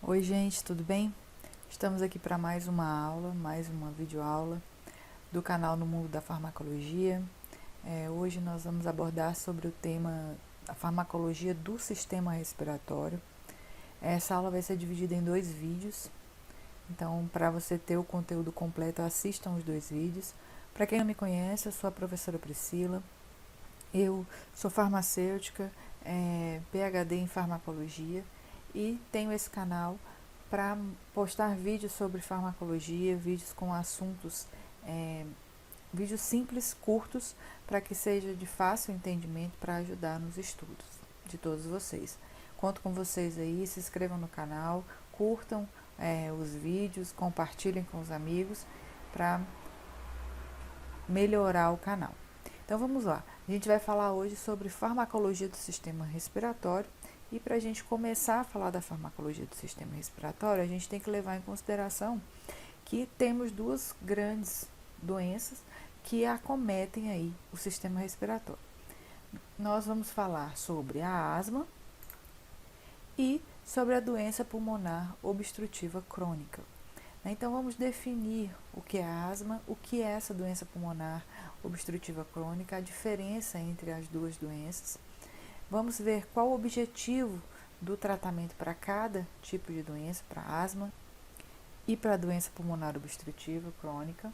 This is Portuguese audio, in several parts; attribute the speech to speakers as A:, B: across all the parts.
A: Oi gente, tudo bem? Estamos aqui para mais uma aula, mais uma videoaula do canal No Mundo da Farmacologia. Hoje nós vamos abordar sobre o tema a farmacologia do sistema respiratório. Essa aula vai ser dividida em 2 vídeos, então para você ter o conteúdo completo, assistam os 2 vídeos. Para quem não me conhece, eu sou a professora Priscila, eu sou farmacêutica, PhD em farmacologia e tenho esse canal para postar vídeos sobre farmacologia, vídeos com assuntos, vídeos simples, curtos, para que seja de fácil entendimento para ajudar nos estudos de todos vocês. Conto com vocês aí, se inscrevam no canal, curtam os vídeos, compartilhem com os amigos para melhorar o canal. Então vamos lá, a gente vai falar hoje sobre farmacologia do sistema respiratório. E para a gente começar a falar da farmacologia do sistema respiratório, a gente tem que levar em consideração que temos 2 grandes doenças que acometem aí o sistema respiratório. Nós vamos falar sobre a asma e sobre a doença pulmonar obstrutiva crônica. Então vamos definir o que é a asma, o que é essa doença pulmonar obstrutiva crônica, a diferença entre as 2 doenças. Vamos ver qual o objetivo do tratamento para cada tipo de doença, para asma e para a doença pulmonar obstrutiva crônica.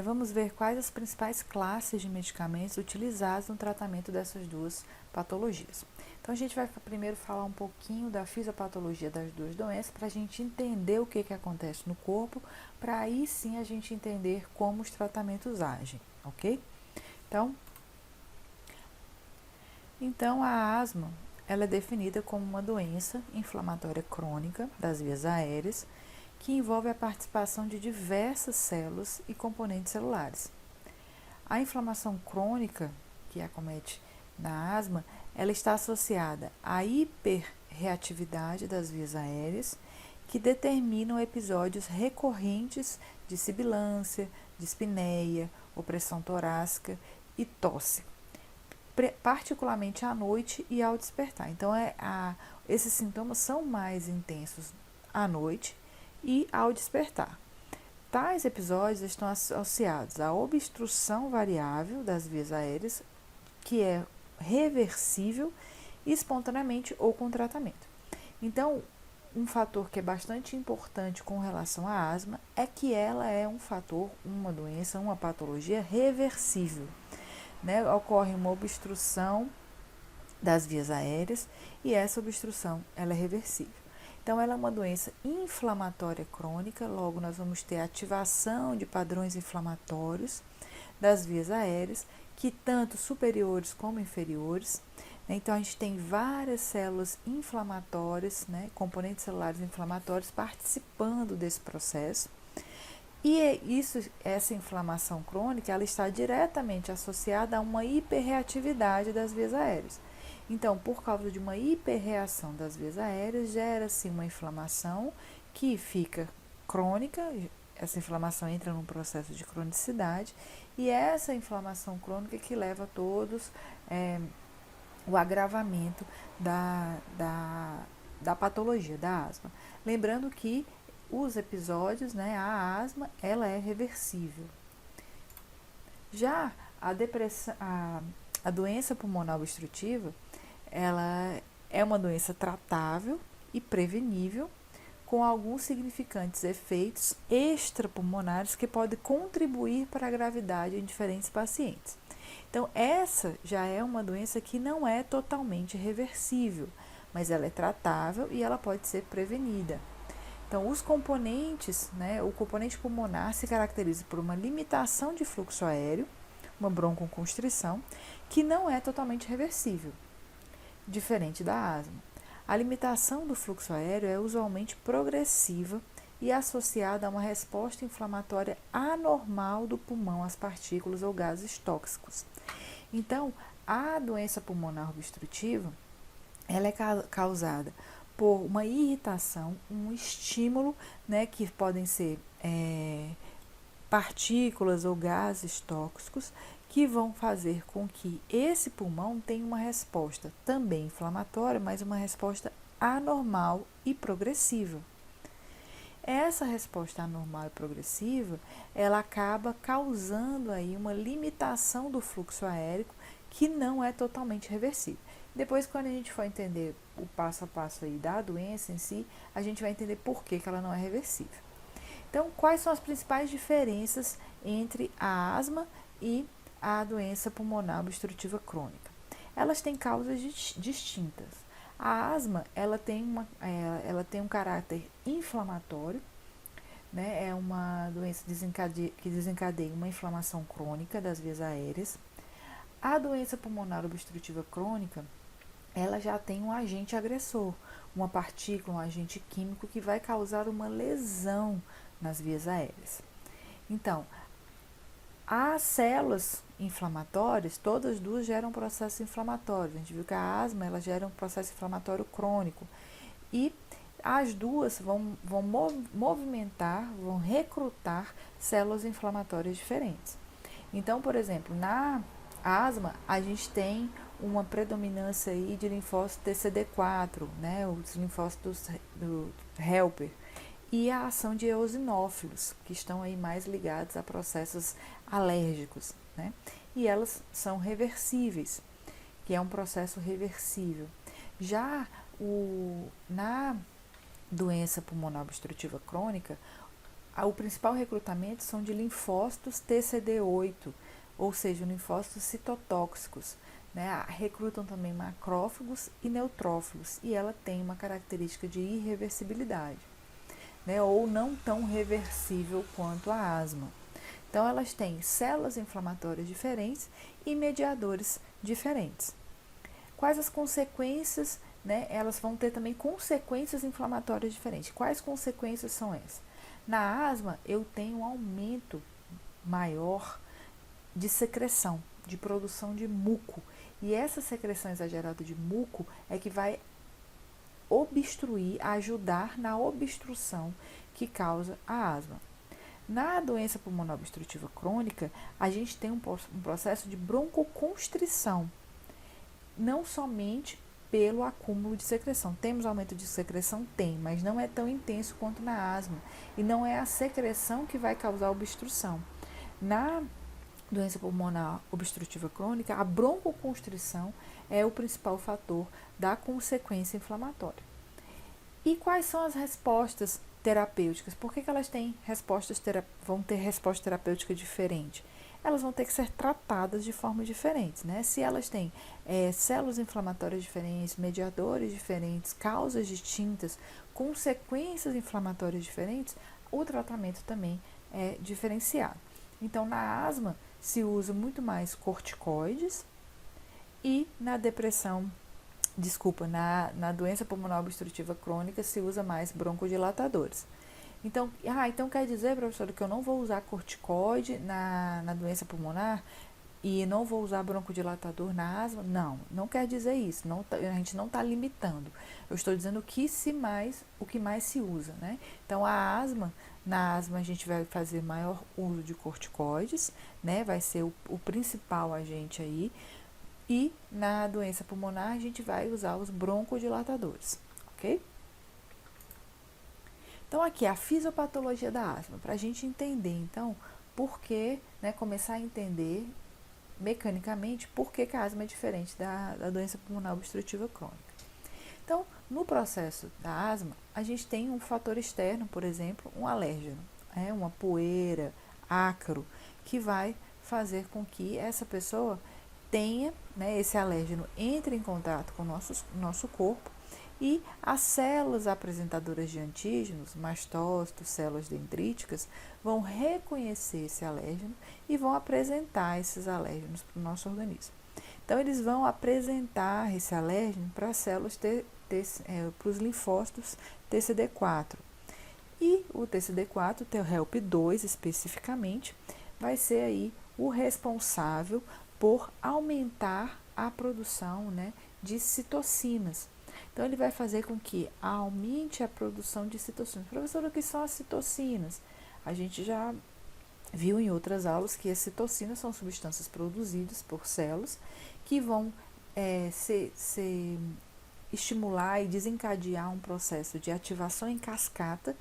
A: Vamos ver quais as principais classes de medicamentos utilizados no tratamento dessas 2 patologias. Então, a gente vai primeiro falar um pouquinho da fisiopatologia das 2 doenças, para a gente entender o que acontece no corpo, para aí sim a gente entender como os tratamentos agem, ok? Então, a asma ela é definida como uma doença inflamatória crônica das vias aéreas que envolve a participação de diversas células e componentes celulares. A inflamação crônica que acomete na asma, ela está associada à hiperreatividade das vias aéreas que determinam episódios recorrentes de sibilância, dispneia, opressão torácica e tosse, particularmente à noite e ao despertar. Então, esses sintomas são mais intensos à noite e ao despertar. Tais episódios estão associados à obstrução variável das vias aéreas, que é reversível espontaneamente ou com tratamento. Então, um fator que é bastante importante com relação à asma é que ela é um fator, uma doença, uma patologia reversível. Ocorre uma obstrução das vias aéreas e essa obstrução ela é reversível. Então, ela é uma doença inflamatória crônica, logo nós vamos ter ativação de padrões inflamatórios das vias aéreas, que tanto superiores como inferiores. Então, a gente tem várias células inflamatórias, componentes celulares inflamatórios participando desse processo. E essa inflamação crônica, ela está diretamente associada a uma hiperreatividade das vias aéreas. Então, por causa de uma hiperreação das vias aéreas, gera-se uma inflamação que fica crônica, essa inflamação entra num processo de cronicidade, e essa inflamação crônica que leva a todos o agravamento da patologia, da asma. Lembrando que os episódios, a asma, ela é reversível. Já a doença pulmonar obstrutiva, ela é uma doença tratável e prevenível, com alguns significantes efeitos extrapulmonares que podem contribuir para a gravidade em diferentes pacientes. Então, essa já é uma doença que não é totalmente reversível, mas ela é tratável e ela pode ser prevenida. Então, os componentes, o componente pulmonar se caracteriza por uma limitação de fluxo aéreo, uma broncoconstrição, que não é totalmente reversível, diferente da asma. A limitação do fluxo aéreo é usualmente progressiva e associada a uma resposta inflamatória anormal do pulmão às partículas ou gases tóxicos. Então, a doença pulmonar obstrutiva, ela é causada por uma irritação, um estímulo, que podem ser partículas ou gases tóxicos, que vão fazer com que esse pulmão tenha uma resposta também inflamatória, mas uma resposta anormal e progressiva. Essa resposta anormal e progressiva, ela acaba causando aí uma limitação do fluxo aéreo que não é totalmente reversível. Depois, quando a gente for entender o passo a passo aí da doença em si, a gente vai entender por que ela não é reversível. Então, quais são as principais diferenças entre a asma e a doença pulmonar obstrutiva crônica? Elas têm causas distintas. A asma, ela tem um caráter inflamatório, né? É uma doença que desencadeia uma inflamação crônica das vias aéreas. A doença pulmonar obstrutiva crônica, ela já tem um agente agressor, uma partícula, um agente químico que vai causar uma lesão nas vias aéreas. Então, as células inflamatórias, todas duas geram processos inflamatórios. A gente viu que a asma, ela gera um processo inflamatório crônico. E as duas vão movimentar, vão recrutar células inflamatórias diferentes. Então, por exemplo, na asma, a gente tem uma predominância aí de linfócitos TCD4, né, os linfócitos do helper, e a ação de eosinófilos, que estão aí mais ligados a processos alérgicos, né? E elas são reversíveis, que é um processo reversível. Já na doença pulmonar obstrutiva crônica, o principal recrutamento são de linfócitos TCD8, ou seja, linfócitos citotóxicos, né? Recrutam também macrófagos e neutrófilos, e ela tem uma característica de irreversibilidade, né? Ou não tão reversível quanto a asma. Então, elas têm células inflamatórias diferentes e mediadores diferentes. Quais as consequências, né? Elas vão ter também consequências inflamatórias diferentes. Quais consequências são essas? Na asma, eu tenho um aumento maior de secreção, de produção de muco. E essa secreção exagerada de muco é que vai obstruir, ajudar na obstrução que causa a asma. Na doença pulmonar obstrutiva crônica, a gente tem um processo de broncoconstrição, não somente pelo acúmulo de secreção. Temos aumento de secreção? Tem, mas não é tão intenso quanto na asma. E não é a secreção que vai causar obstrução. Na doença pulmonar obstrutiva crônica, a broncoconstrição é o principal fator da consequência inflamatória. E quais são as respostas terapêuticas? Por que elas têm vão ter resposta terapêutica diferente? Elas vão ter que ser tratadas de forma diferente, né? Se elas têm células inflamatórias diferentes, mediadores diferentes, causas distintas, consequências inflamatórias diferentes, o tratamento também é diferenciado. Então, na asma, se usa muito mais corticoides e na na doença pulmonar obstrutiva crônica se usa mais broncodilatadores. Então quer dizer, professora, que eu não vou usar corticoide na doença pulmonar e não vou usar broncodilatador na asma? Não, não quer dizer isso. A gente não está limitando. Eu estou dizendo o que mais se usa, né? Então, na asma a gente vai fazer maior uso de corticoides, né? Vai ser o principal agente aí. E na doença pulmonar a gente vai usar os broncodilatadores, ok? Então, aqui é a fisiopatologia da asma, para a gente entender, então, por que, né, começar a entender mecanicamente por que a asma é diferente da doença pulmonar obstrutiva crônica. Então, no processo da asma, a gente tem um fator externo, por exemplo, um alérgeno, uma poeira, ácaro, que vai fazer com que essa pessoa tenha, né, esse alérgeno entre em contato com o nosso corpo e as células apresentadoras de antígenos, mastócitos, células dendríticas, vão reconhecer esse alérgeno e vão apresentar esses alérgenos para o nosso organismo. Então, eles vão apresentar esse alérgeno para as células, para os linfócitos TCD4. E o TCD4, o HELP2 especificamente, vai ser aí o responsável por aumentar a produção, né, de citocinas. Então, ele vai fazer com que aumente a produção de citocinas. Professor, o que são as citocinas? A gente já viu em outras aulas que as citocinas são substâncias produzidas por células que vão ser estimular e desencadear um processo de ativação em cascata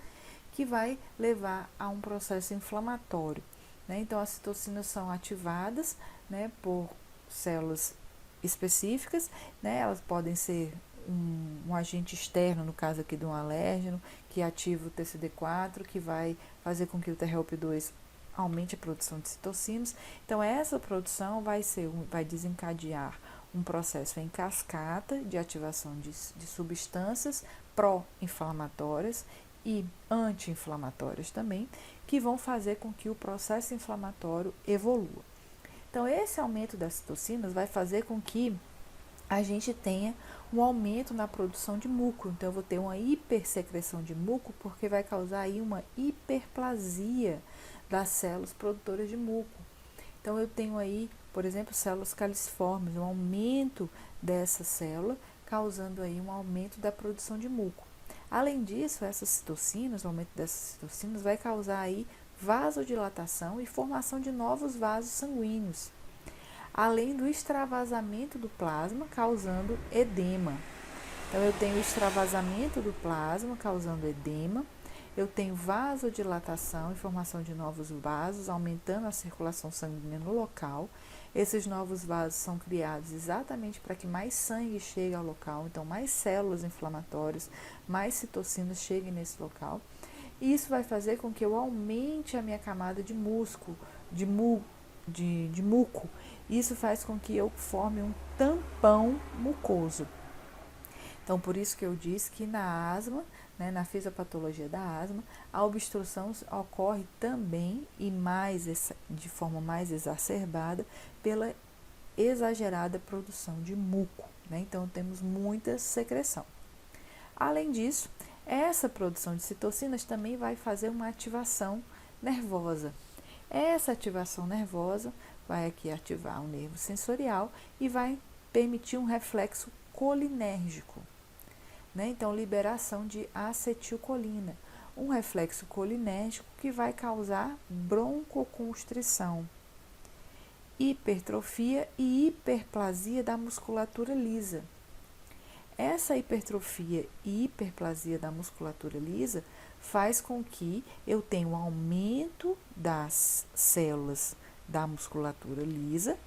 A: que vai levar a um processo inflamatório, né? Então, as citocinas são ativadas, né, por células específicas, né? Elas podem ser um agente externo, no caso aqui de um alérgeno, que ativa o TCD4, que vai fazer com que o TRHOP2 aumente a produção de citocinas. Então, essa produção vai desencadear um processo em cascata de ativação de substâncias pró-inflamatórias e anti-inflamatórias também, que vão fazer com que o processo inflamatório evolua. Então, esse aumento das citocinas vai fazer com que a gente tenha um aumento na produção de muco. Então, eu vou ter uma hipersecreção de muco, porque vai causar aí uma hiperplasia das células produtoras de muco. Então, eu tenho aí, por exemplo, células caliciformes, um aumento dessa célula, causando aí um aumento da produção de muco. Além disso, essas citocinas, o aumento dessas citocinas vai causar aí vasodilatação e formação de novos vasos sanguíneos, além do extravasamento do plasma, causando edema. Então, eu tenho extravasamento do plasma, causando edema, eu tenho vasodilatação e formação de novos vasos, aumentando a circulação sanguínea no local. Esses novos vasos são criados exatamente para que mais sangue chegue ao local, então mais células inflamatórias, mais citocinas cheguem nesse local. E isso vai fazer com que eu aumente a minha camada de músculo, de muco. Isso faz com que eu forme um tampão mucoso. Então, por isso que eu disse que na asma, né, na fisiopatologia da asma, a obstrução ocorre também e de forma mais exacerbada pela exagerada produção de muco, né? Então, temos muita secreção. Além disso, essa produção de citocinas também vai fazer uma ativação nervosa. Essa ativação nervosa vai aqui ativar o nervo sensorial e vai permitir um reflexo colinérgico, né? Então, liberação de acetilcolina, um reflexo colinérgico que vai causar broncoconstrição, hipertrofia e hiperplasia da musculatura lisa. Essa hipertrofia e hiperplasia da musculatura lisa faz com que eu tenha um aumento das células da musculatura lisa,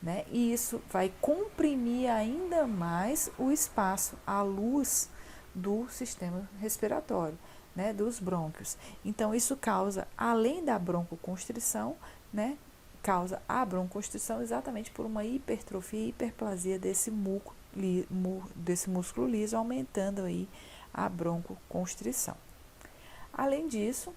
A: né? E isso vai comprimir ainda mais o espaço, a luz do sistema respiratório, né? Dos brônquios. Então, isso causa, além da broncoconstrição, né? Causa a broncoconstrição exatamente por uma hipertrofia e hiperplasia desse músculo liso, aumentando aí a broncoconstrição. Além disso,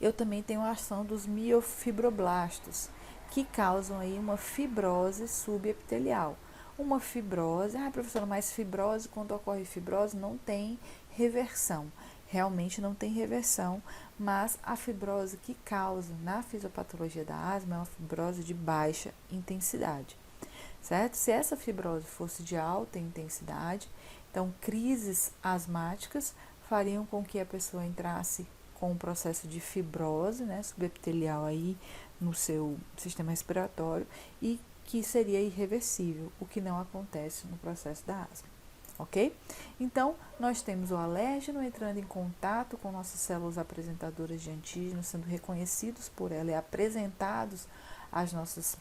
A: eu também tenho a ação dos miofibroblastos, que causam aí uma fibrose subepitelial. Uma fibrose, professora, mas fibrose, quando ocorre fibrose, não tem reversão. Realmente não tem reversão, mas a fibrose que causa na fisiopatologia da asma é uma fibrose de baixa intensidade, certo? Se essa fibrose fosse de alta intensidade, então crises asmáticas fariam com que a pessoa entrasse com um processo de fibrose, né, subepitelial aí no seu sistema respiratório e que seria irreversível, o que não acontece no processo da asma, ok? Então, nós temos o alérgeno entrando em contato com nossas células apresentadoras de antígeno, sendo reconhecidos por ela e apresentados aos nossos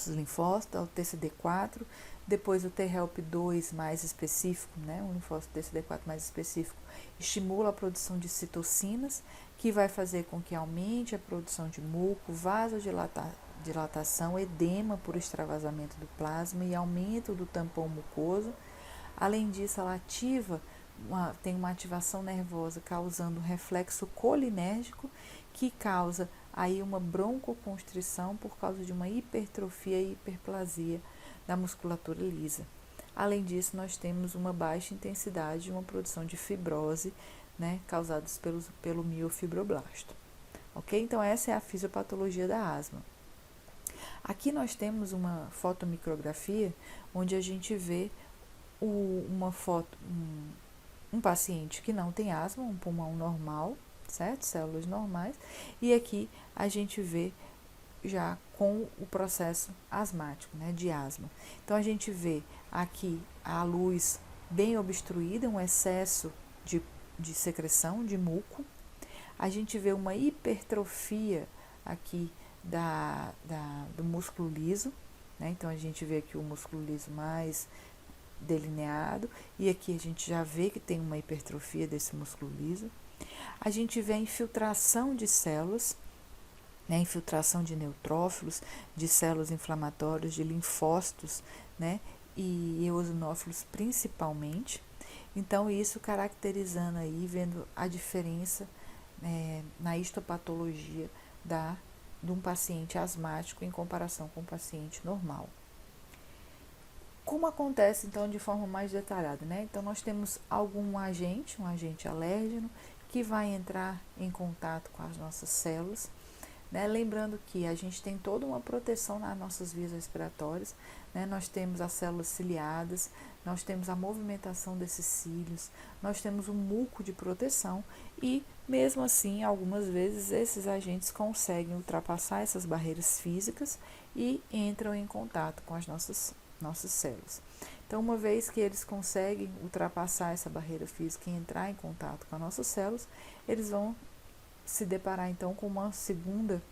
A: linfócitos, ao TCD4, depois o TRHOP2 mais específico, né, um linfócito TCD4 mais específico, estimula a produção de citocinas, que vai fazer com que aumente a produção de muco, vasodilatação, edema por extravasamento do plasma e aumento do tampão mucoso. Além disso, ela tem uma ativação nervosa causando um reflexo colinérgico que causa aí uma broncoconstrição por causa de uma hipertrofia e hiperplasia da musculatura lisa. Além disso, nós temos uma baixa intensidade de uma produção de fibrose, né, causadas pelo miofibroblasto. Ok? Então, essa é a fisiopatologia da asma. Aqui nós temos uma fotomicrografia onde a gente vê uma foto, um paciente que não tem asma, um pulmão normal, certo? Células normais. E aqui a gente vê já com o processo asmático, né, de asma. Então, a gente vê aqui a luz bem obstruída, um excesso de secreção, de muco. A gente vê uma hipertrofia aqui do músculo liso, né? Então, a gente vê aqui o músculo liso mais delineado, e aqui a gente já vê que tem uma hipertrofia desse músculo liso. A gente vê a infiltração de células, né, infiltração de neutrófilos, de células inflamatórias, de linfócitos, né, e eosinófilos principalmente. Então, isso caracterizando aí, vendo a diferença na histopatologia de um paciente asmático em comparação com um paciente normal. Como acontece, então, de forma mais detalhada, né? Então, nós temos um agente alérgeno, que vai entrar em contato com as nossas células, né? Lembrando que a gente tem toda uma proteção nas nossas vias respiratórias, né? Nós temos as células ciliadas, nós temos a movimentação desses cílios, nós temos um muco de proteção e, mesmo assim, algumas vezes esses agentes conseguem ultrapassar essas barreiras físicas e entram em contato com as nossas células. Então, uma vez que eles conseguem ultrapassar essa barreira física e entrar em contato com as nossas células, eles vão se deparar então com uma segunda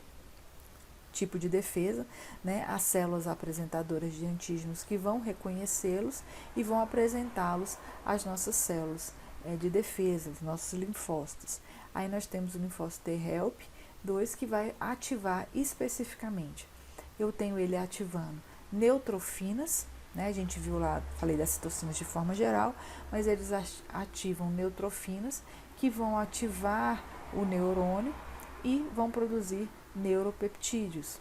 A: tipo de defesa, né? As células apresentadoras de antígenos que vão reconhecê-los e vão apresentá-los às nossas células de defesa, os nossos linfócitos. Aí nós temos o linfócito T-help 2 que vai ativar especificamente. Eu tenho ele ativando neutrofinas, né? A gente viu lá, falei das citocinas de forma geral, mas eles ativam neutrofinas que vão ativar o neurônio e vão produzir neuropeptídeos.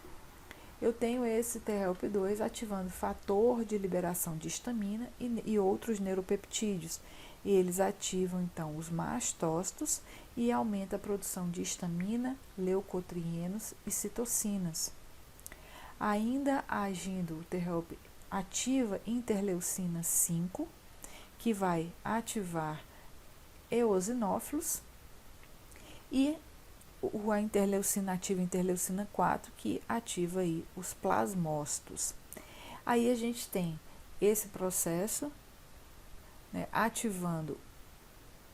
A: Eu tenho esse T-help2 ativando fator de liberação de histamina e outros neuropeptídeos. E eles ativam então os mastócitos e aumenta a produção de histamina, leucotrienos e citocinas. Ainda agindo, o T-help ativa interleucina 5, que vai ativar eosinófilos, e a interleucina ativa interleucina 4, que ativa aí os plasmócitos. Aí a gente tem esse processo, né, ativando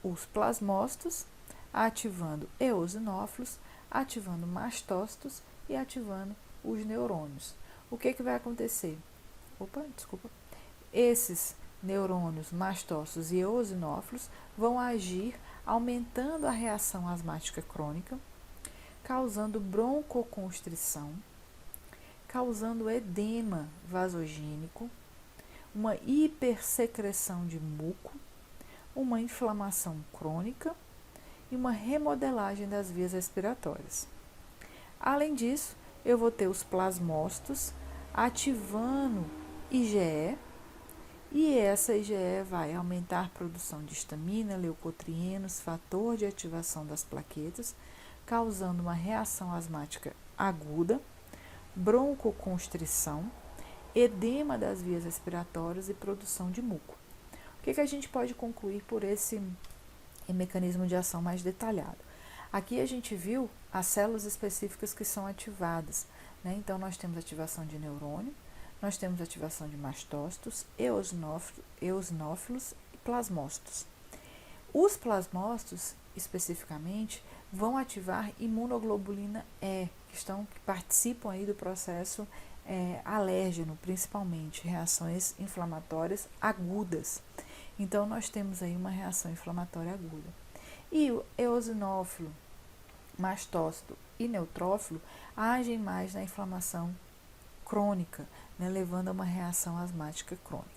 A: os plasmócitos, ativando eosinófilos, ativando mastócitos e ativando os neurônios. O que vai acontecer? Esses neurônios, mastócitos e eosinófilos vão agir aumentando a reação asmática crônica, causando broncoconstrição, causando edema vasogênico, uma hipersecreção de muco, uma inflamação crônica e uma remodelagem das vias respiratórias. Além disso, eu vou ter os plasmócitos ativando IgE, e essa IgE vai aumentar a produção de histamina, leucotrienos, fator de ativação das plaquetas, causando uma reação asmática aguda, broncoconstrição, edema das vias respiratórias e produção de muco. O que a gente pode concluir por esse mecanismo de ação mais detalhado? Aqui a gente viu as células específicas que são ativadas, né? Então, nós temos ativação de neurônio, nós temos ativação de mastócitos, eosinófilos e plasmócitos. Os plasmócitos, especificamente, vão ativar imunoglobulina E, que participam aí do processo alérgeno, principalmente, reações inflamatórias agudas. Então, nós temos aí uma reação inflamatória aguda. E o eosinófilo, mastócito e neutrófilo agem mais na inflamação crônica, né, levando a uma reação asmática crônica.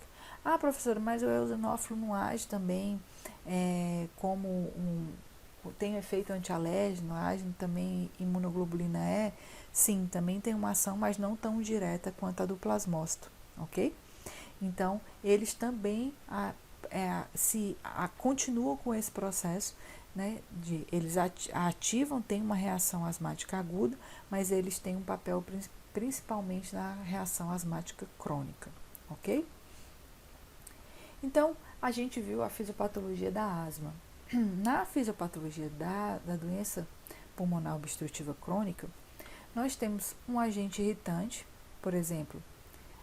A: Ah, professora, mas o eosinófilo não age também tem um efeito antialérgeno, age também imunoglobulina E? Sim, também tem uma ação, mas não tão direta quanto a do plasmócito, ok? Então, eles também continuam com esse processo, né, eles ativam, tem uma reação asmática aguda, mas eles têm um papel principalmente na reação asmática crônica, ok? Então, a gente viu a fisiopatologia da asma. Na fisiopatologia da doença pulmonar obstrutiva crônica, Nós temos um agente irritante, por exemplo,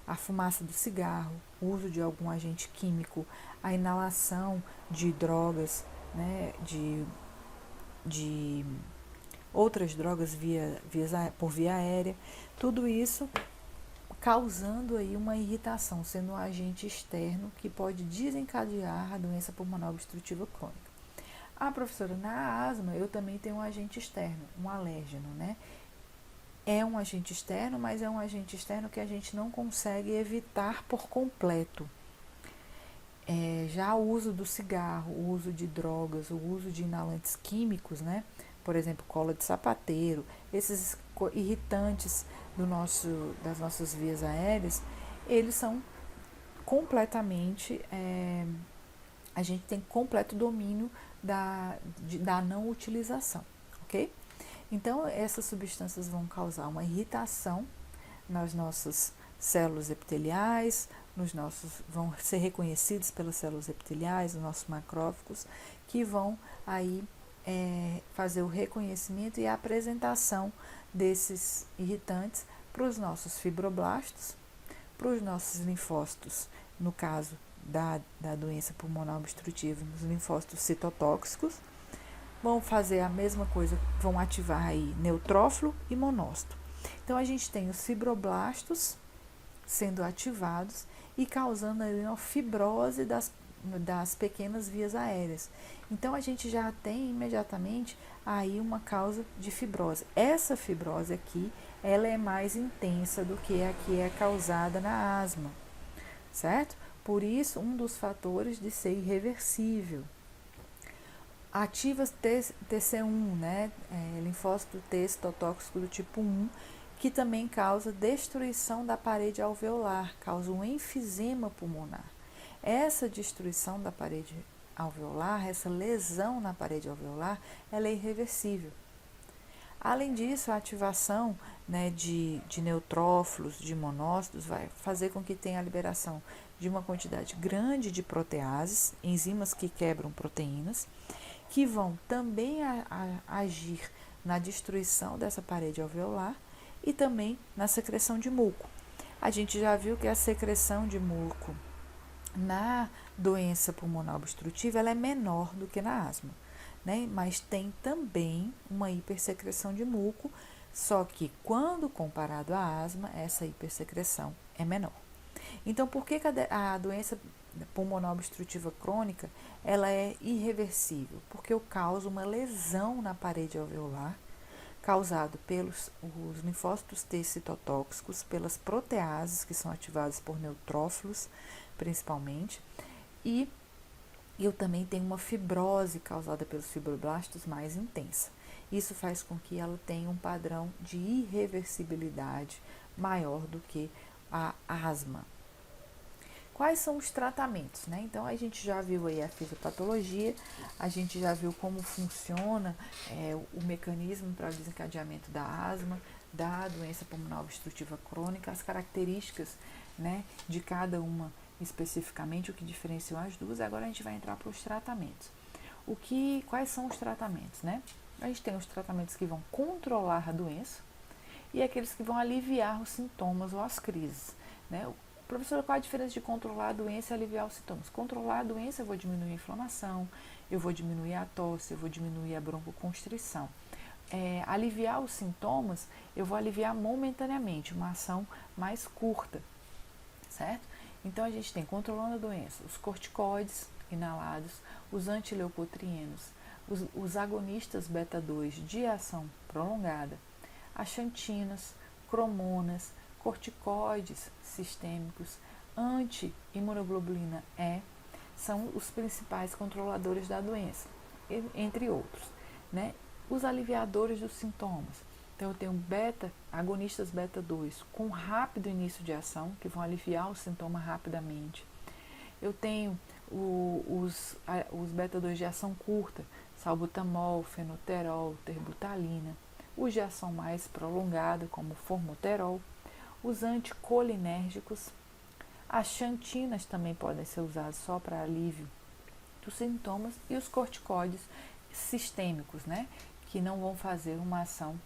A: a fumaça do cigarro, o uso de algum agente químico, a inalação de drogas, né, de outras drogas por via aérea, tudo isso causando aí uma irritação, sendo um agente externo que pode desencadear a doença pulmonar obstrutiva crônica. Ah, professora, na asma eu também tenho um agente externo, um alérgeno, né? É um agente externo, mas é um agente externo que a gente não consegue evitar por completo. Já o uso do cigarro, o uso de drogas, o uso de inalantes químicos, né? Por exemplo, cola de sapateiro, esses irritantes das nossas vias aéreas, eles são completamente, a gente tem completo domínio da não utilização, ok? Então, essas substâncias vão causar uma irritação nas nossas células epiteliais, vão ser reconhecidos pelas células epiteliais, os nossos macrófagos, que vão aí fazer o reconhecimento e a apresentação desses irritantes para os nossos fibroblastos, para os nossos linfócitos, no caso da doença pulmonar obstrutiva, os linfócitos citotóxicos, vão fazer a mesma coisa, vão ativar aí neutrófilo e monócito. Então, a gente tem os fibroblastos sendo ativados e causando aí uma fibrose das pequenas vias aéreas. Então, a gente já tem imediatamente aí uma causa de fibrose. Essa fibrose aqui, ela é mais intensa do que a que é causada na asma, certo? Por isso, um dos fatores de ser irreversível. Ativas TC1, né? Linfócito T citotóxico do tipo 1, que também causa destruição da parede alveolar, causa um enfisema pulmonar. Essa destruição da parede alveolar, essa lesão na parede alveolar, ela é irreversível. Além disso, a ativação, né, de neutrófilos, de monócitos, vai fazer com que tenha a liberação de uma quantidade grande de proteases, enzimas que quebram proteínas, que vão também agir na destruição dessa parede alveolar e também na secreção de muco. A gente já viu que a secreção de muco na doença pulmonar obstrutiva ela é menor do que na asma, né? Mas tem também uma hipersecreção de muco, só que quando comparado à asma, essa hipersecreção é menor. Então, por que a doença pulmonar obstrutiva crônica ela é irreversível? Porque eu causo uma lesão na parede alveolar, causado pelos os linfócitos T citotóxicos, pelas proteases que são ativadas por neutrófilos, principalmente, e eu também tenho uma fibrose causada pelos fibroblastos mais intensa. Isso faz com que ela tenha um padrão de irreversibilidade maior do que a asma. Quais são os tratamentos, né? Então, a gente já viu aí a fisiopatologia, a gente já viu como funciona o mecanismo para o desencadeamento da asma, da doença pulmonar obstrutiva crônica, as características, né, de cada uma especificamente, o que diferenciam as duas. Agora a gente vai entrar para os tratamentos. Quais são os tratamentos, né? A gente tem os tratamentos que vão controlar a doença e aqueles que vão aliviar os sintomas ou as crises, né? Professora, qual a diferença de controlar a doença e aliviar os sintomas? Controlar a doença, eu vou diminuir a inflamação, eu vou diminuir a tosse, eu vou diminuir a broncoconstrição. Aliviar os sintomas, eu vou aliviar momentaneamente, uma ação mais curta, certo? Então, a gente tem, controlando a doença, os corticoides inalados, os antileucotrienos, os agonistas beta-2 de ação prolongada, as xantinas, cromonas, corticoides sistêmicos, anti-imunoglobulina E, são os principais controladores da doença, entre outros, né? Os aliviadores dos sintomas. Então, eu tenho agonistas beta-2 com rápido início de ação, que vão aliviar o sintoma rapidamente. Eu tenho os beta-2 de ação curta, salbutamol, fenoterol, terbutalina. Os de ação mais prolongada, como formoterol. Os anticolinérgicos. As xantinas também podem ser usadas só para alívio dos sintomas. E os corticoides sistêmicos, né, que não vão fazer uma ação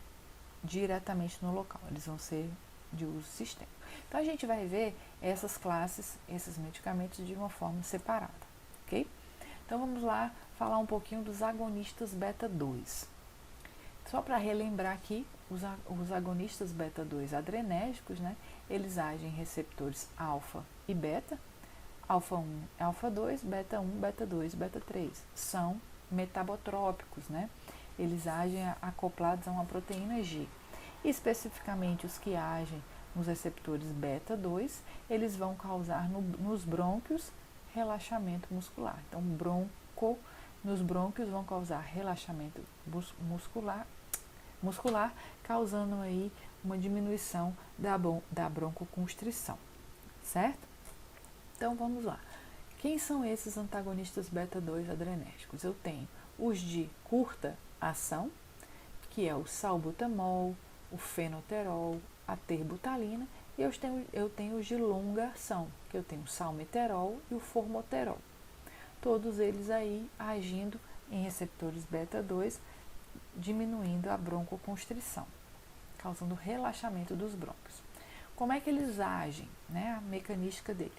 A: diretamente no local, eles vão ser de uso sistêmico. Então a gente vai ver essas classes, esses medicamentos de uma forma separada, ok? Então vamos lá falar um pouquinho dos agonistas beta 2. Só para relembrar aqui, os agonistas beta 2 adrenérgicos, né, eles agem em receptores alfa e beta, alfa 1, alfa 2, beta 1, beta 2, beta 3. São metabotrópicos, né? Eles agem acoplados a uma proteína G. Especificamente os que agem nos receptores beta 2, eles vão causar nos brônquios relaxamento muscular. Então, nos brônquios vão causar relaxamento muscular, causando aí uma diminuição da broncoconstrição, certo? Então, vamos lá. Quem são esses antagonistas beta 2 adrenérgicos? Eu tenho os de curta ação, que é o salbutamol, o fenoterol, a terbutalina, e eu tenho os de longa ação, que eu tenho o salmeterol e o formoterol. Todos eles aí agindo em receptores beta 2, diminuindo a broncoconstrição, causando relaxamento dos brônquios. Como é que eles agem, né? A mecânica dele.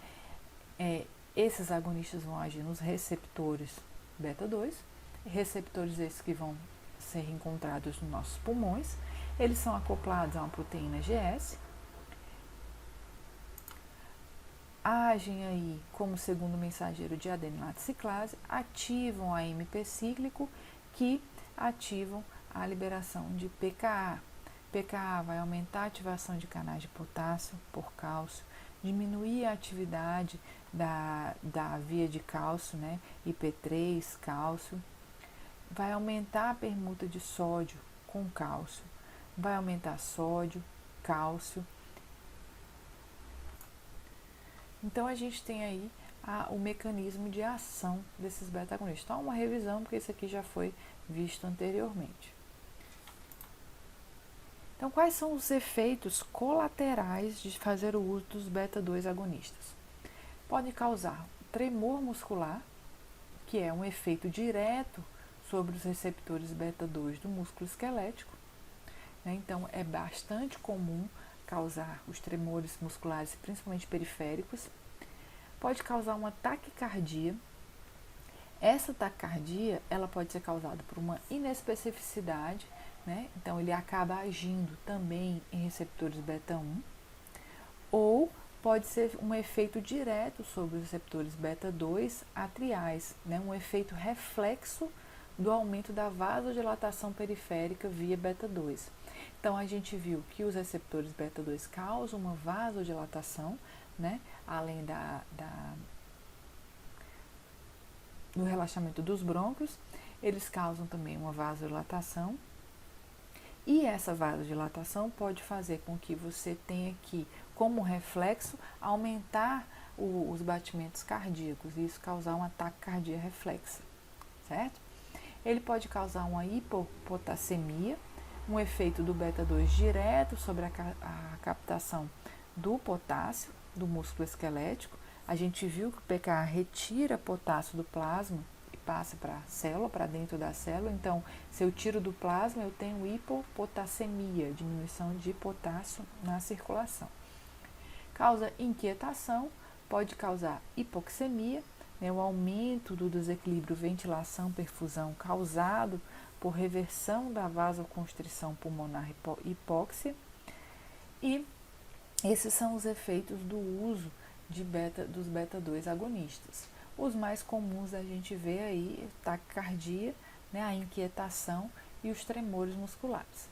A: Esses agonistas vão agir nos receptores beta 2, receptores esses que vão ser encontrados nos nossos pulmões. Eles são acoplados a uma proteína GS, agem aí como segundo mensageiro de adenilate ciclase, ativam a AMP cíclico, que ativam a liberação de PKA. PKA vai aumentar a ativação de canais de potássio por cálcio, diminuir a atividade da via de cálcio, né, IP3, cálcio, vai aumentar a permuta de sódio com cálcio, vai aumentar sódio, cálcio. Então a gente tem aí o mecanismo de ação desses beta-agonistas. Então, uma revisão, porque isso aqui já foi visto anteriormente. Então, quais são os efeitos colaterais de fazer o uso dos beta-2 agonistas? Pode causar tremor muscular, que é um efeito direto sobre os receptores beta-2 do músculo esquelético, né? Então, é bastante comum causar os tremores musculares, principalmente periféricos. Pode causar uma taquicardia. Essa taquicardia, ela pode ser causada por uma inespecificidade, né? Então, ele acaba agindo também em receptores beta 1, ou pode ser um efeito direto sobre os receptores beta 2 atriais, né? Um efeito reflexo do aumento da vasodilatação periférica via beta 2. Então, a gente viu que os receptores beta 2 causam uma vasodilatação, né? Além do relaxamento dos brônquios, eles causam também uma vasodilatação. E essa vasodilatação pode fazer com que você tenha que, como reflexo, aumentar os batimentos cardíacos e isso causar um ataque cardíaco reflexa, certo? Ele pode causar uma hipopotassemia, um efeito do beta 2 direto sobre a captação do potássio do músculo esquelético. A gente viu que o PKA retira potássio do plasma e passa para a célula, para dentro da célula. Então, se eu tiro do plasma, eu tenho hipopotassemia, diminuição de potássio na circulação. Causa inquietação, pode causar hipoxemia, né, o aumento do desequilíbrio ventilação-perfusão causado por reversão da vasoconstrição pulmonar hipóxia. E esses são os efeitos do uso dos beta-2 agonistas. Os mais comuns a gente vê aí, taquicardia, né, a inquietação e os tremores musculares.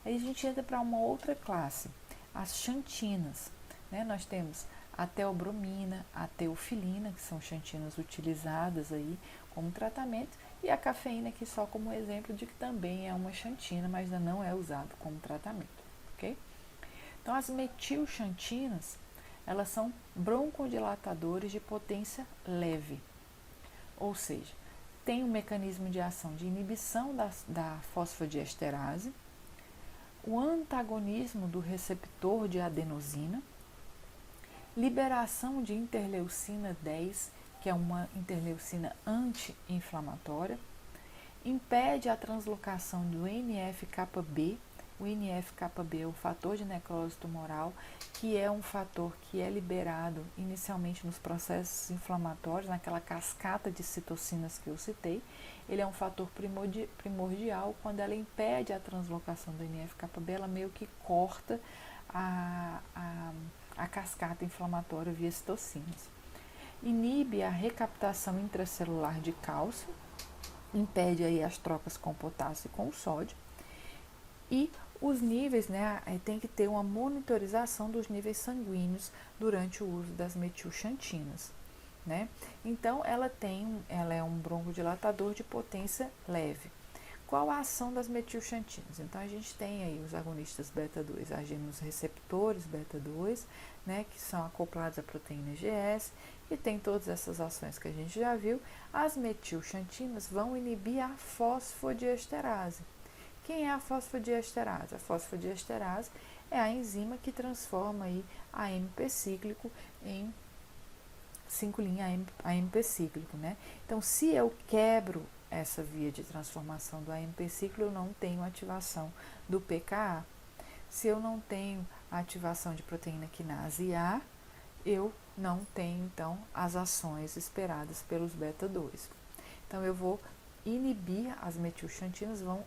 A: Aí a gente entra para uma outra classe, as xantinas, né? Nós temos a teobromina, a teofilina, que são xantinas utilizadas aí como tratamento, e a cafeína aqui só como exemplo de que também é uma xantina, mas ainda não é usado como tratamento, ok? Então, as metilxantinas, elas são broncodilatadores de potência leve, ou seja, tem um mecanismo de ação de inibição da fosfodiesterase, o antagonismo do receptor de adenosina, liberação de interleucina 10, que é uma interleucina anti-inflamatória, impede a translocação do NF-κB. o NF-κB, o fator de necrose tumoral, que é um fator que é liberado inicialmente nos processos inflamatórios, naquela cascata de citocinas que eu citei. Ele é um fator primordial. Quando ela impede a translocação do NF-κB, ela meio que corta a cascata inflamatória via citocinas. Inibe a recaptação intracelular de cálcio, impede aí as trocas com potássio e com sódio. E os níveis, né, tem que ter uma monitorização dos níveis sanguíneos durante o uso das metilxantinas, né? Então, ela é um broncodilatador de potência leve. Qual a ação das metilxantinas? Então, a gente tem aí os agonistas beta-2 agindo nos receptores beta-2, né, que são acoplados à proteína GS, e tem todas essas ações que a gente já viu. As metilxantinas vão inibir a fosfodiesterase. Quem é a fosfodiesterase? A fosfodiesterase é a enzima que transforma aí AMP cíclico em 5' AMP cíclico, né? Então, se eu quebro essa via de transformação do AMP cíclico, eu não tenho ativação do pKa. Se eu não tenho a ativação de proteína quinase A, eu não tenho, então, as ações esperadas pelos beta-2. Então, eu vou inibir, as metilxantinas vão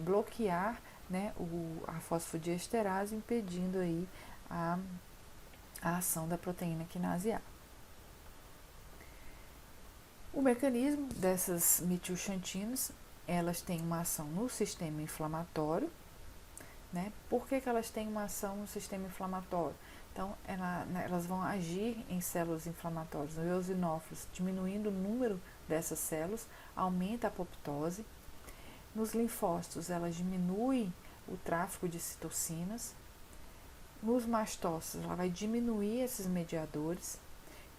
A: bloquear, né, a fosfodiesterase, impedindo aí a ação da proteína quinase A. O mecanismo dessas metilxantinas, elas têm uma ação no sistema inflamatório, né? Por que elas têm uma ação no sistema inflamatório? Então, elas vão agir em células inflamatórias, no eosinófilos, diminuindo o número dessas células, aumenta a apoptose. Nos linfócitos, elas diminuem o tráfego de citocinas. Nos mastócitos, ela vai diminuir esses mediadores.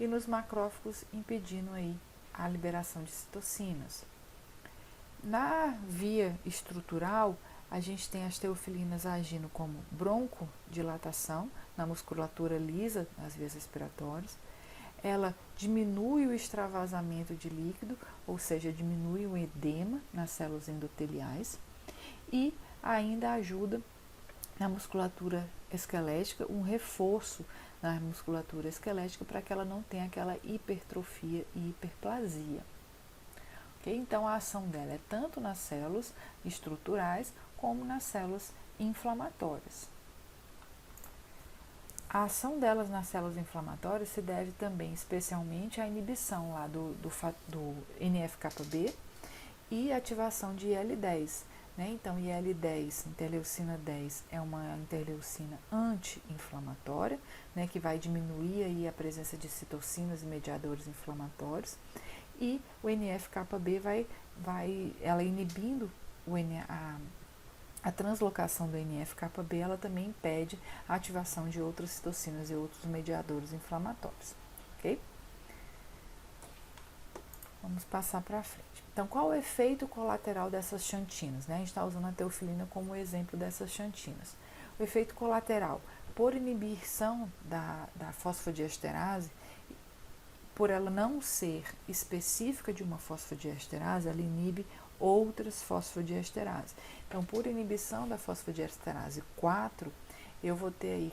A: E nos macrófagos, impedindo aí a liberação de citocinas. Na via estrutural, a gente tem as teofilinas agindo como broncodilatação na musculatura lisa das vias respiratórias. Ela diminui o extravasamento de líquido, ou seja, diminui o edema nas células endoteliais, e ainda ajuda na musculatura esquelética, um reforço na musculatura esquelética para que ela não tenha aquela hipertrofia e hiperplasia. Okay? Então, a ação dela é tanto nas células estruturais como nas células inflamatórias. A ação delas nas células inflamatórias se deve também especialmente à inibição lá do NF-κB e ativação de IL-10. Né? Então, IL-10, interleucina 10, é uma interleucina anti-inflamatória, né, que vai diminuir aí a presença de citocinas e mediadores inflamatórios. E o NF-κB ela inibindo a translocação do NF-κB, ela também impede a ativação de outras citocinas e outros mediadores inflamatórios. Ok? Vamos passar para frente. Então, qual o efeito colateral dessas xantinas? Né? A gente está usando a teofilina como exemplo dessas xantinas. O efeito colateral, por inibição da fosfodiesterase, por ela não ser específica de uma fosfodiesterase, ela inibe outras fosfodiesterases. Então, por inibição da fosfodiesterase 4, eu vou ter aí,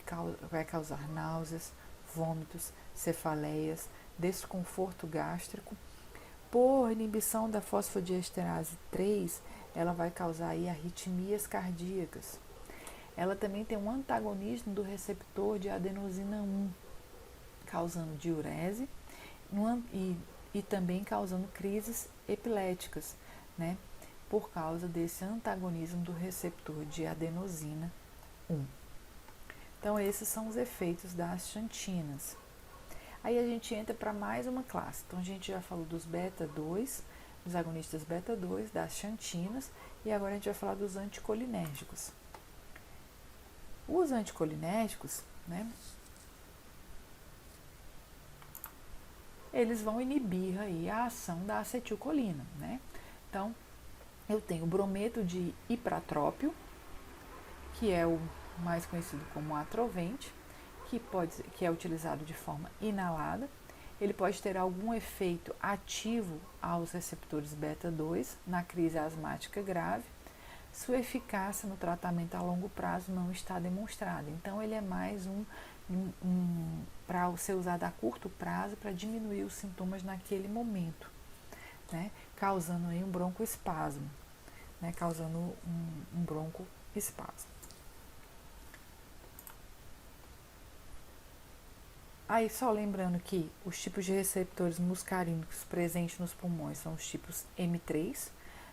A: vai causar náuseas, vômitos, cefaleias, desconforto gástrico. Por inibição da fosfodiesterase 3, ela vai causar aí arritmias cardíacas. Ela também tem um antagonismo do receptor de adenosina 1, causando diurese e também causando crises epiléticas, né, por causa desse antagonismo do receptor de adenosina 1. Então, esses são os efeitos das xantinas. Aí a gente entra para mais uma classe. Então, a gente já falou dos beta-2, dos agonistas beta-2, das xantinas, e agora a gente vai falar dos anticolinérgicos. Os anticolinérgicos, né, eles vão inibir aí a ação da acetilcolina, né? Então, eu tenho o brometo de ipratrópio, que é o mais conhecido como atrovente, que é utilizado de forma inalada. Ele pode ter algum efeito ativo aos receptores beta-2 na crise asmática grave, sua eficácia no tratamento a longo prazo não está demonstrada. Então, ele é mais para ser usado a curto prazo para diminuir os sintomas naquele momento, né? Causando aí um broncoespasmo, né? Causando um broncoespasmo. Aí, só lembrando que os tipos de receptores muscarínicos presentes nos pulmões são os tipos M3,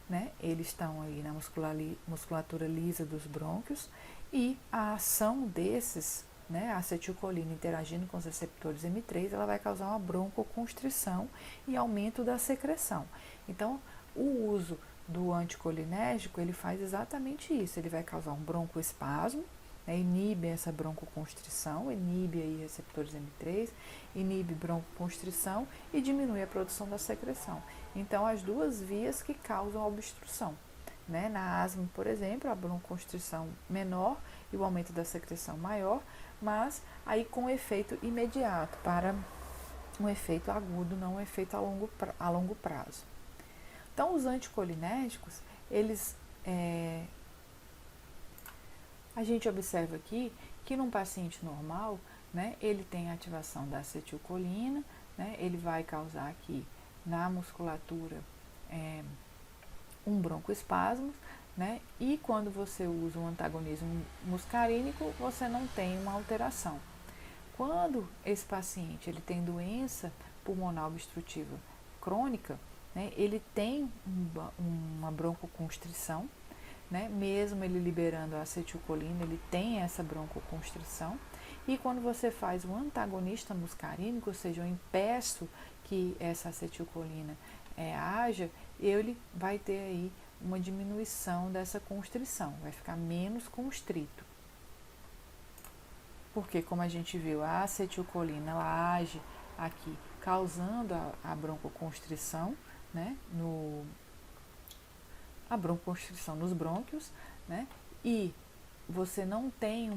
A: né? Eles estão aí na musculatura lisa dos brônquios, e a ação desses, né, a acetilcolina interagindo com os receptores M3, ela vai causar uma broncoconstrição e aumento da secreção. Então, o uso do anticolinérgico, ele faz exatamente isso, ele vai causar um broncoespasmo, inibe essa broncoconstrição, inibe aí receptores M3, inibe broncoconstrição e diminui a produção da secreção. Então, as duas vias que causam a obstrução. Né? Na asma, por exemplo, a broncoconstrição menor e o aumento da secreção maior, mas aí com efeito imediato, para um efeito agudo, não um efeito a longo prazo. Então, os anticolinérgicos, eles... A gente observa aqui que num paciente normal, né, ele tem ativação da acetilcolina, né, ele vai causar aqui na musculatura um broncoespasmo, né, e quando você usa um antagonismo muscarínico, você não tem uma alteração. Quando esse paciente ele tem doença pulmonar obstrutiva crônica, né, ele tem uma broncoconstrição, né? Mesmo ele liberando a acetilcolina, ele tem essa broncoconstrição. E quando você faz um antagonista muscarínico, ou seja, eu impeço que essa acetilcolina haja, ele vai ter aí uma diminuição dessa constrição, vai ficar menos constrito. Porque, como a gente viu, a acetilcolina ela age aqui causando a broncoconstrição, né? A broncoconstrição nos brônquios, né? E você não tem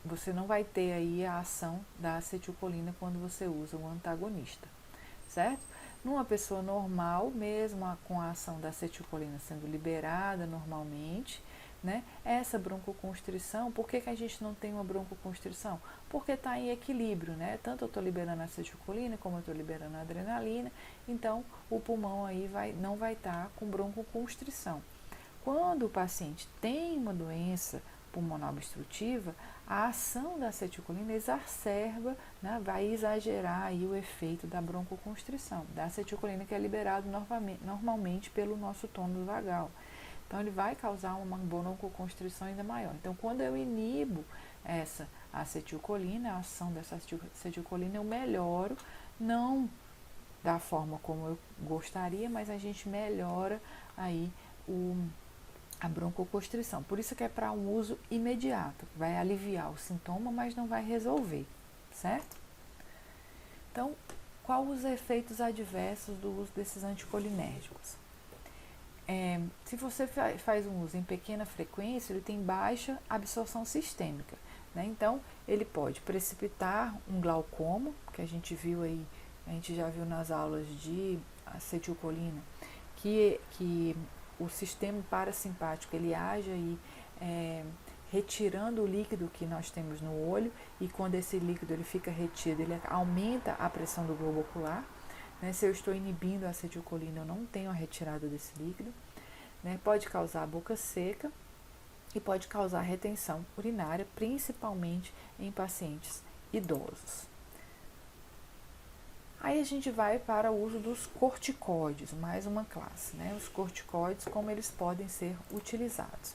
A: você não vai ter aí a ação da acetilcolina quando você usa um antagonista, certo? Numa pessoa normal, mesmo com a ação da acetilcolina sendo liberada normalmente, né? Essa broncoconstrição, por que a gente não tem uma broncoconstrição? Porque está em equilíbrio, né? Tanto eu estou liberando a acetilcolina como eu estou liberando a adrenalina, então o pulmão aí não vai estar com broncoconstrição. Quando o paciente tem uma doença pulmonar obstrutiva, a ação da acetilcolina exacerba, né? Vai exagerar aí o efeito da broncoconstrição, da acetilcolina que é liberado normalmente pelo nosso tônus vagal. Então, ele vai causar uma broncoconstrição ainda maior. Então, quando eu inibo essa acetilcolina, a ação dessa acetilcolina, eu melhoro, não da forma como eu gostaria, mas a gente melhora aí a broncoconstrição. Por isso que é para um uso imediato, vai aliviar o sintoma, mas não vai resolver, certo? Então, quais os efeitos adversos do uso desses anticolinérgicos? Se você faz um uso em pequena frequência, ele tem baixa absorção sistêmica, né? Então, ele pode precipitar um glaucoma, que a gente já viu nas aulas de acetilcolina, que o sistema parasimpático ele age aí, retirando o líquido que nós temos no olho, e quando esse líquido ele fica retido, ele aumenta a pressão do globo ocular. Né? Se eu estou inibindo a acetilcolina, eu não tenho a retirada desse líquido. Né? Pode causar boca seca e pode causar retenção urinária, principalmente em pacientes idosos. Aí a gente vai para o uso dos corticóides, mais uma classe, né? Os corticóides, como eles podem ser utilizados.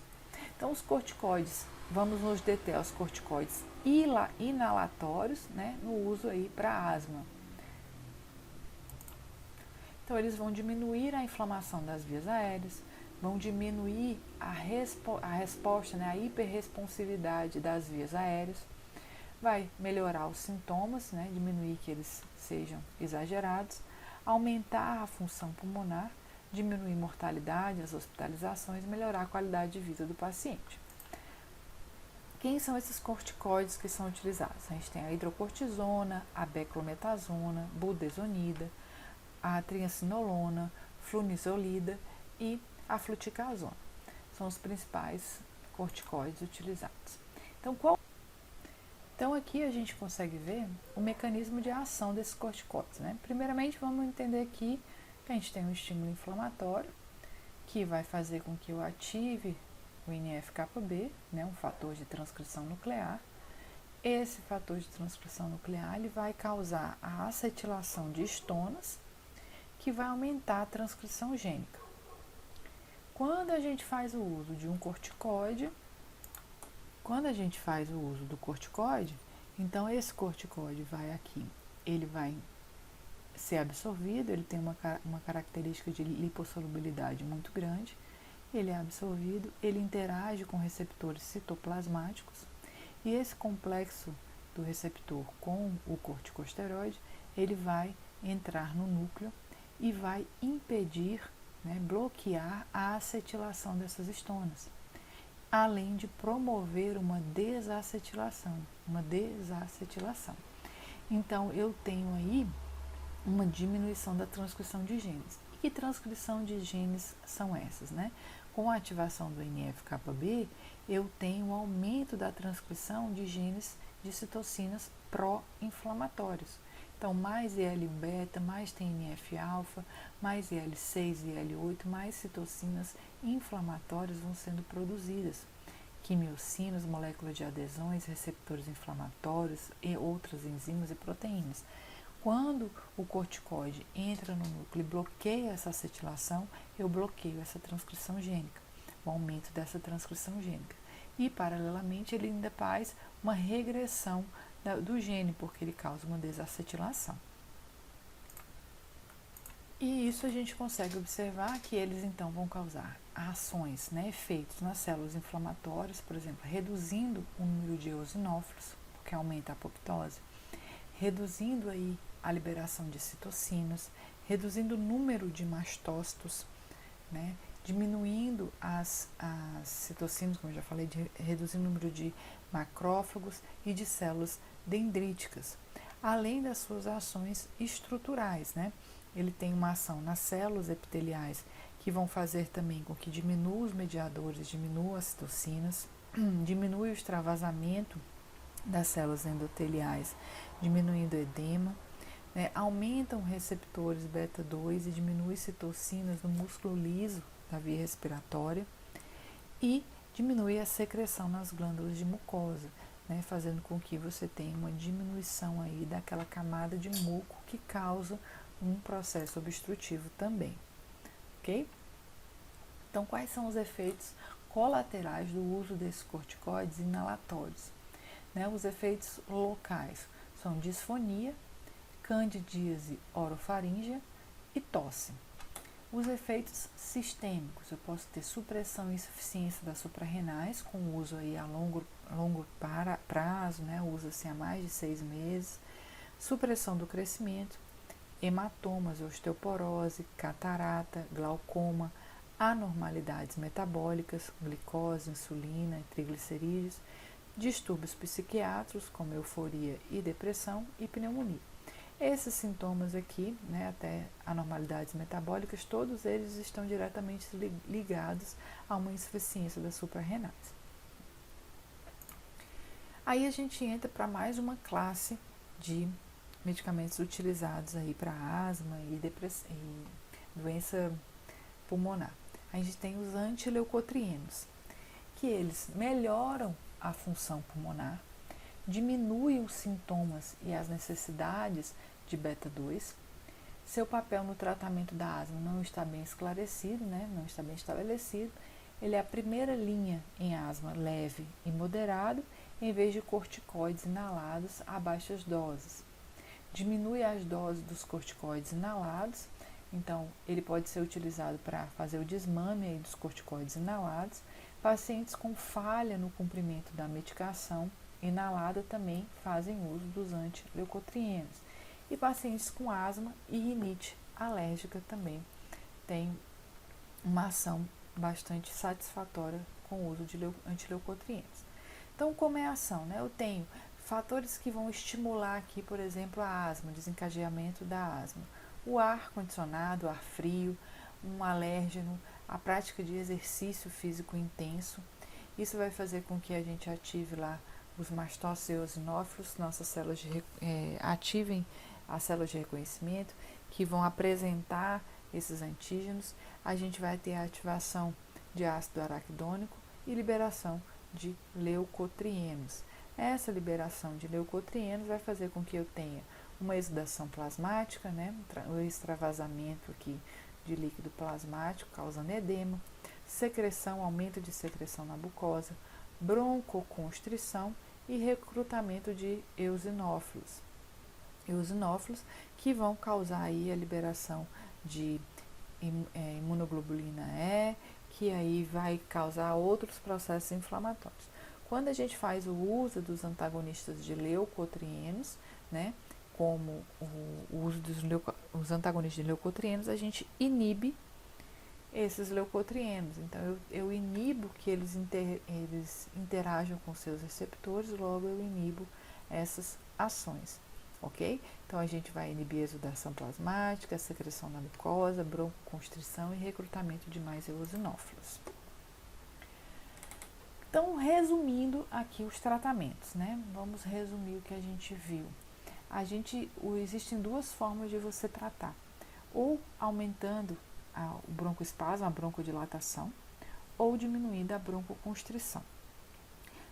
A: Então, os corticóides, vamos nos deter aos corticóides inalatórios, né? No uso aí para asma. Então, eles vão diminuir a inflamação das vias aéreas, vão diminuir a resposta, né, a hiperresponsividade das vias aéreas, vai melhorar os sintomas, né, diminuir que eles sejam exagerados, aumentar a função pulmonar, diminuir a mortalidade, as hospitalizações, melhorar a qualidade de vida do paciente. Quem são esses corticoides que são utilizados? A gente tem a hidrocortisona, a beclometasona, budesonida, a triacinolona, flunisolida e a fluticasona. São os principais corticoides utilizados. Então aqui a gente consegue ver o mecanismo de ação desses corticoides, né? Primeiramente, vamos entender aqui que a gente tem um estímulo inflamatório, que vai fazer com que eu ative o NF-κB, né, um fator de transcrição nuclear. Esse fator de transcrição nuclear ele vai causar a acetilação de histonas, que vai aumentar a transcrição gênica. Quando a gente faz o uso de um corticoide, então esse corticoide vai aqui, ele vai ser absorvido, ele tem uma característica de lipossolubilidade muito grande, ele é absorvido, ele interage com receptores citoplasmáticos, e esse complexo do receptor com o corticosteroide, ele vai entrar no núcleo e vai impedir, né, bloquear a acetilação dessas histonas, além de promover uma desacetilação. Então, eu tenho aí uma diminuição da transcrição de genes. E que transcrição de genes são essas, né? Com a ativação do NF-κB, eu tenho um aumento da transcrição de genes de citocinas pró-inflamatórios. Então, mais IL-1β, mais TNF-alfa, mais IL-6 e IL-8, mais citocinas inflamatórias vão sendo produzidas. Quimiocinas, moléculas de adesões, receptores inflamatórios e outras enzimas e proteínas. Quando o corticoide entra no núcleo e bloqueia essa acetilação, eu bloqueio essa transcrição gênica, o aumento dessa transcrição gênica. E, paralelamente, ele ainda faz uma regressão do gene, porque ele causa uma desacetilação. E isso a gente consegue observar que eles, então, vão causar ações, né, efeitos nas células inflamatórias, por exemplo, reduzindo o número de eosinófilos, porque aumenta a apoptose, reduzindo aí a liberação de citocinas, reduzindo o número de mastócitos, né, diminuindo as citocinas, como eu já falei, reduzindo o número de macrófagos e de células dendríticas, além das suas ações estruturais, né? Ele tem uma ação nas células epiteliais que vão fazer também com que diminua os mediadores, diminua as citocinas, diminui o extravasamento das células endoteliais, diminuindo o edema, né? Aumentam receptores beta-2 e diminui citocinas no músculo liso da via respiratória e diminui a secreção nas glândulas de mucosa, né? Fazendo com que você tenha uma diminuição aí daquela camada de muco que causa um processo obstrutivo também, ok? Então, quais são os efeitos colaterais do uso desses corticoides inalatórios? Né? Os efeitos locais são disfonia, candidíase orofaríngea e tosse. Os efeitos sistêmicos, eu posso ter supressão e insuficiência das suprarrenais, com uso aí a longo prazo, né? Usa-se há mais de 6 meses, supressão do crescimento, hematomas, osteoporose, catarata, glaucoma, anormalidades metabólicas, glicose, insulina, triglicerídeos, distúrbios psiquiátricos como euforia e depressão e pneumonia. Esses sintomas aqui, né, até anormalidades metabólicas, todos eles estão diretamente ligados a uma insuficiência das suprarrenais. Aí a gente entra para mais uma classe de medicamentos utilizados aí para asma e doença pulmonar. A gente tem os antileucotrienos, que eles melhoram a função pulmonar, diminuem os sintomas e as necessidades de beta-2. Seu papel no tratamento da asma não está bem esclarecido, né? Não está bem estabelecido. Ele é a primeira linha em asma leve e moderado, em vez de corticoides inalados a baixas doses. Diminui as doses dos corticoides inalados, então ele pode ser utilizado para fazer o desmame aí dos corticoides inalados. Pacientes com falha no cumprimento da medicação inalada também fazem uso dos antileucotrienos. E pacientes com asma e rinite alérgica também têm uma ação bastante satisfatória com o uso de antileucotrienos. Então, como é a ação, né? Eu tenho fatores que vão estimular aqui, por exemplo, a asma, o desencadeamento da asma. O ar condicionado, o ar frio, um alérgeno, a prática de exercício físico intenso. Isso vai fazer com que a gente ative lá os mastócitos e eosinófilos, nossas células ativem as células de reconhecimento, que vão apresentar esses antígenos. A gente vai ter a ativação de ácido araquidônico e liberação de leucotrienos. Essa liberação de leucotrienos vai fazer com que eu tenha uma exudação plasmática, né, o extravasamento aqui de líquido plasmático, causando edema, secreção, aumento de secreção na mucosa, broncoconstrição e recrutamento de eosinófilos. Eosinófilos que vão causar aí a liberação de imunoglobulina E, que aí vai causar outros processos inflamatórios. Quando a gente faz o uso dos antagonistas de leucotrienos, né, como o uso dos antagonistas de leucotrienos, a gente inibe esses leucotrienos. Então, eu inibo que eles interajam com seus receptores, logo eu inibo essas ações, ok? Então, a gente vai inibir a exudação plasmática, a secreção na mucosa, broncoconstrição e recrutamento de mais eosinófilos. Então, resumindo aqui os tratamentos, né? Vamos resumir o que a gente viu. Existem duas formas de você tratar, ou aumentando o broncoespasmo, a broncodilatação, ou diminuindo a broncoconstrição.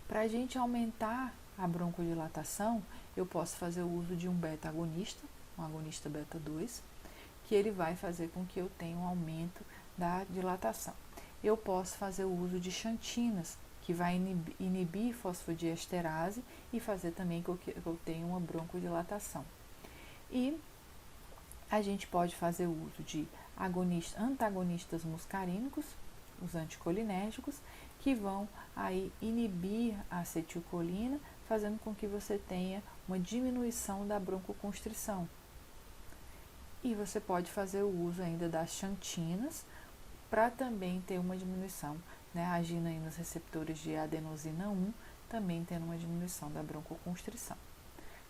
A: Para a gente aumentar a broncodilatação, eu posso fazer o uso de um beta-agonista, um agonista beta-2, que ele vai fazer com que eu tenha um aumento da dilatação. Eu posso fazer o uso de xantinas, que vai inibir fosfodiesterase e fazer também com que eu tenha uma broncodilatação. E a gente pode fazer o uso de antagonistas muscarínicos, os anticolinérgicos, que vão aí inibir a acetilcolina, fazendo com que você tenha uma diminuição da broncoconstrição. E você pode fazer o uso ainda das xantinas para também ter uma diminuição, né, agindo aí nos receptores de adenosina 1, também tendo uma diminuição da broncoconstrição,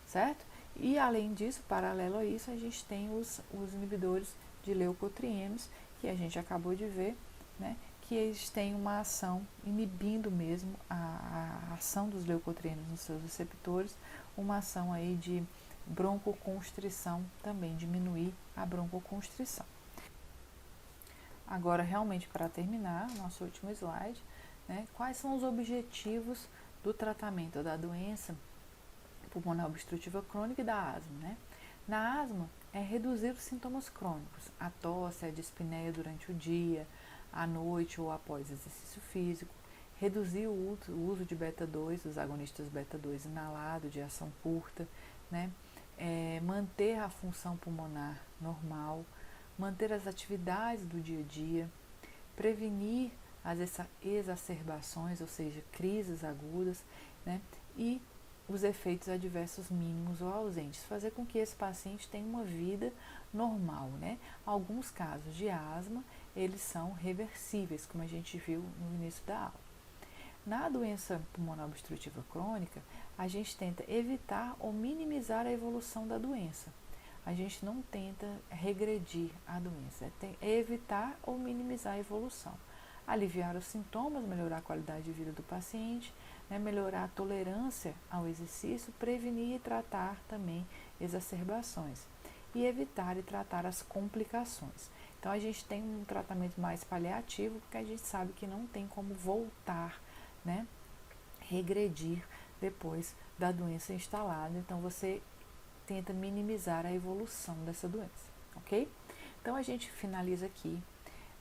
A: certo? E além disso, paralelo a isso, a gente tem os inibidores de leucotrienos, que a gente acabou de ver, né, que eles têm uma ação inibindo mesmo a ação dos leucotrienos nos seus receptores, uma ação aí de broncoconstrição, também diminuir a broncoconstrição. Agora, realmente, para terminar, nosso último slide, né, quais são os objetivos do tratamento da doença pulmonar obstrutiva crônica e da asma, né? Na asma, é reduzir os sintomas crônicos, a tosse, a dispneia durante o dia, à noite ou após exercício físico, reduzir o uso de beta-2, os agonistas beta-2 inalado de ação curta, né? Manter a função pulmonar normal, manter as atividades do dia a dia, prevenir as exacerbações, ou seja, crises agudas, né? E os efeitos adversos mínimos ou ausentes, fazer com que esse paciente tenha uma vida normal, né? Alguns casos de asma, eles são reversíveis, como a gente viu no início da aula. Na doença pulmonar obstrutiva crônica, a gente tenta evitar ou minimizar a evolução da doença. A gente não tenta regredir a doença, é evitar ou minimizar a evolução. Aliviar os sintomas, melhorar a qualidade de vida do paciente, né, melhorar a tolerância ao exercício, prevenir e tratar também exacerbações e evitar e tratar as complicações. Então a gente tem um tratamento mais paliativo, porque a gente sabe que não tem como voltar, né, regredir depois da doença instalada. Então você tenta minimizar a evolução dessa doença, ok? Então a gente finaliza aqui.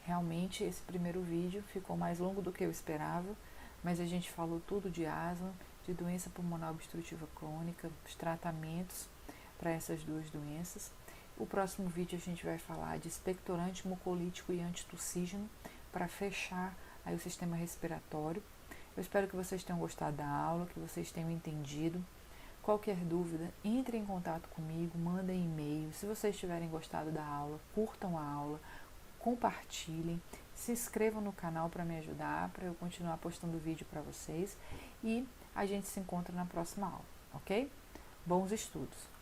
A: Realmente esse primeiro vídeo ficou mais longo do que eu esperava, mas a gente falou tudo de asma, de doença pulmonar obstrutiva crônica, os tratamentos para essas duas doenças. O próximo vídeo a gente vai falar de expectorante mucolítico e antitussígeno para fechar aí o sistema respiratório. Eu espero que vocês tenham gostado da aula, que vocês tenham entendido. Qualquer dúvida, entre em contato comigo, mandem e-mail. Se vocês tiverem gostado da aula, curtam a aula, compartilhem, se inscrevam no canal para me ajudar, para eu continuar postando vídeo para vocês. E a gente se encontra na próxima aula, ok? Bons estudos!